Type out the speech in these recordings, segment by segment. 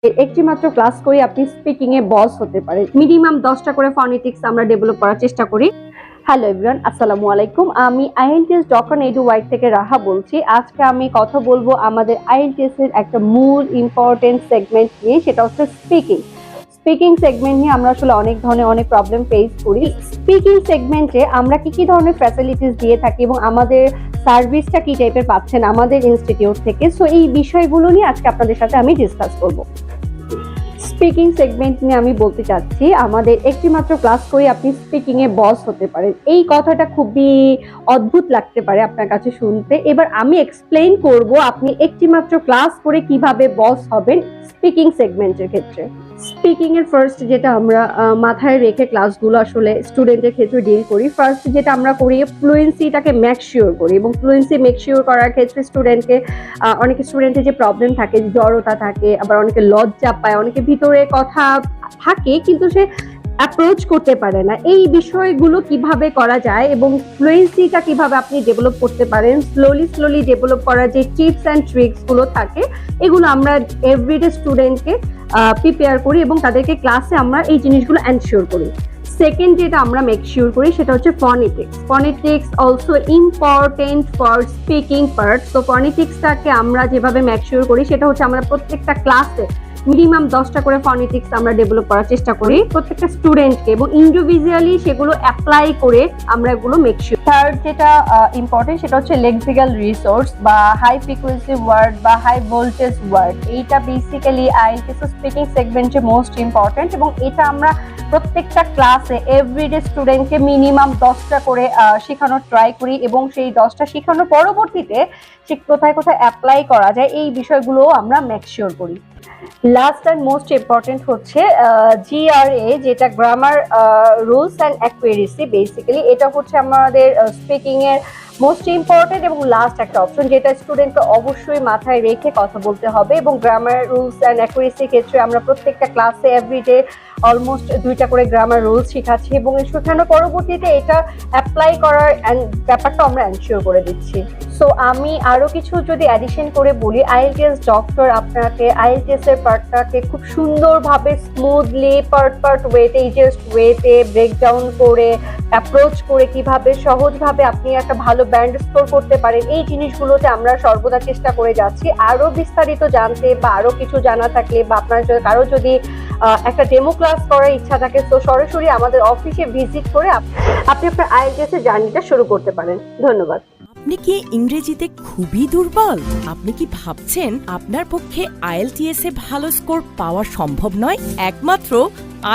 একটি মাত্র ক্লাস করে আপনি স্পিকিং এ বস হতে পারেন। মিনিমাম 10টা করে ফনেটিক্স আমরা ডেভেলপ করার চেষ্টা করি। হ্যালো এভরিওয়ান, আসসালামু আলাইকুম। আমি IELTS ডক্টর এডুওয়াইড থেকে রাহা বলছি। আজকে আমি কথা বলবো আমাদের IELTS এর একটা মূল ইম্পর্টেন্ট সেগমেন্ট নিয়ে, সেটা হচ্ছে স্পিকিং। স্পিকিং সেগমেন্ট নিয়ে আমরা আসলে অনেক ধরনের অনেক প্রবলেম ফেস করি। স্পিকিং সেগমেন্টে আমরা কি ধরনের ফ্যাসিলিটিস দিয়ে থাকি এবং আমাদের সার্ভিসটা কি টাইপের পাচ্ছেন আমাদের ইনস্টিটিউট থেকে, সো এই বিষয়গুলো নিয়ে আজকে আপনাদের সাথে আমি ডিসকাস করব। স্পিকিং সেগমেন্ট নিয়ে আমি বলতে চাচ্ছি, আমাদের একটি মাত্র ক্লাস করে আপনি স্পিকিং এ বস হতে পারেন। এই কথাটা খুবই অদ্ভুত লাগতে পারে আপনার কাছে শুনতে। এবার আমি এক্সপ্লেইন করব আপনি একটি মাত্র ক্লাস করে কিভাবে বস হবেন স্পিকিং সেগমেন্টের ক্ষেত্রে। স্পিকিং এর ফার্স্ট যেটা আমরা মাথায় রেখে ক্লাসগুলো আসলে স্টুডেন্টের ক্ষেত্রে ডিল করি, ফার্স্ট যেটা আমরা করি ফ্লুয়েন্সিটাকে মেক শিওর করি। এবং ফ্লুয়েন্সি মেক শিওর করার ক্ষেত্রে স্টুডেন্টকে অনেক স্টুডেন্টের যে প্রবলেম থাকে, জড়তা থাকে, আবার অনেকে লজ্জা পায়, অনেকে ভিতরে কথা থাকে কিন্তু সে অ্যাপ্রোচ করতে পারে না। এই বিষয়গুলো কিভাবে করা যায় এবং ফ্লুয়েন্সিটা কিভাবে আপনি ডেভেলপ করতে পারেন, স্লোলি ডেভেলপ করার যে টিপস অ্যান্ড ট্রিক্স গুলো থাকে, এগুলো আমরা এভরিডে স্টুডেন্টকে প্রিপেয়ার করি এবং তাদেরকে ক্লাসে আমরা এই জিনিসগুলো এনশিওর করি। সেকেন্ড যেটা আমরা মেক শিওর করি সেটা হচ্ছে phonetics. Phonetics also important for speaking part. তো ফনেটিক্সটাকে আমরা যেভাবে মেক শিওর করি সেটা হচ্ছে আমরা প্রত্যেকটা ক্লাসে মিনিমাম 10টা করে ফনেটিক্স আমরা ডেভেলপ করার চেষ্টা করি প্রত্যেকটা স্টুডেন্টকে, এবং ইন্ডিভিজুয়ালি সেগুলো অ্যাপ্লাই করে আমরা এগুলো মেক শিওর। থার্ড যেটা ইম্পর্টেন্ট সেটা হচ্ছে লেক্সিক্যাল রিসোর্স বা হাই ফ্রিকোয়েন্সি ওয়ার্ড বা হাই ভোল্টেজ ওয়ার্ড। এইটা বেসিক্যালি IELTS স্পিকিং সেগমেন্টে মোস্ট ইম্পর্টেন্ট, এবং এটা আমরা প্রত্যেকটা ক্লাসে এভরিডে স্টুডেন্টকে মিনিমাম 10টা করে শেখানোর ট্রাই করি, এবং সেই 10টা শেখানোর পরবর্তীতে সে কোথায় কোথায় অ্যাপ্লাই করা যায় এই বিষয়গুলো আমরা মেক শিওর করি। লাস্ট অ্যান্ড মোস্ট ইম্পর্টেন্ট হচ্ছে GRA, যেটা grammar rules and accuracy. Basically এটা হচ্ছে আমাদের স্পিকিং এর মোস্ট ইম্পর্টেন্ট এবং লাস্ট একটা অপশন, যেটা স্টুডেন্টকে অবশ্যই মাথায় রেখে কথা বলতে হবে। এবং গ্রামার রুলস অ্যান্ড অ্যাকুরেসির ক্ষেত্রে আমরা প্রত্যেকটা ক্লাসে এভরিডে অলমোস্ট 2টা করে গ্রামার রুলস শেখাচ্ছি, এবং শেখানোর পরবর্তীতে এটা অ্যাপ্লাই করার ব্যাপারটা আমরা এনশিওর করে দিচ্ছি। সো আমি আরো কিছু যদি অ্যাডিশন করে বলি, IELTS ডক্টর আপনাকে IELTS এর পার্টটাকে খুব সুন্দরভাবে স্মুথলি পার্ট ওয়েতে, ইজিয়েস্ট ওয়েতে ব্রেকডাউন করে অ্যাপ্রোচ করে কিভাবে সহজভাবে আপনি একটা ভালো ব্যান্ড স্কোর করতে পারেন, এই জিনিসগুলোতে আমরা সর্বদা চেষ্টা করে যাচ্ছি। আরো বিস্তারিত জানতে বা আরো কিছু জানা থাকলে বা আপনার কারো যদি একটা ডেমো ক্লাস করার ইচ্ছা থাকে, তো সরাসরি আমাদের অফিসে ভিজিট করে আপনি আপনার IELTS এর জার্নিটা শুরু করতে পারেন। ধন্যবাদ। আপনি কি ইংরেজিতে খুবই দুর্বল? আপনি কি ভাবছেন আপনার পক্ষে IELTS এ ভালো স্কোর পাওয়া সম্ভব নয়? একমাত্র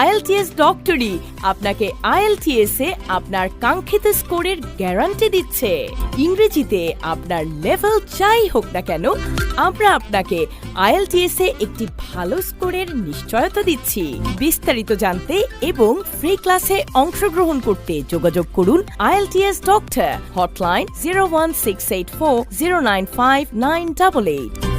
IELTS ডক্টরই আপনাকে IELTS এ আপনার কাঙ্ক্ষিত স্কোরের গ্যারান্টি দিচ্ছে। ইংরেজিতে আপনার লেভেল যাই হোক না কেন, আমরা আপনাকে IELTS এ একটি ভালো স্কোরের নিশ্চয়তা দিচ্ছি। বিস্তারিত জানতে এবং ফ্রি ক্লাসে অংশগ্রহণ করতে যোগাযোগ করুন IELTS ডক্টর, হটলাইন 01684 095 988।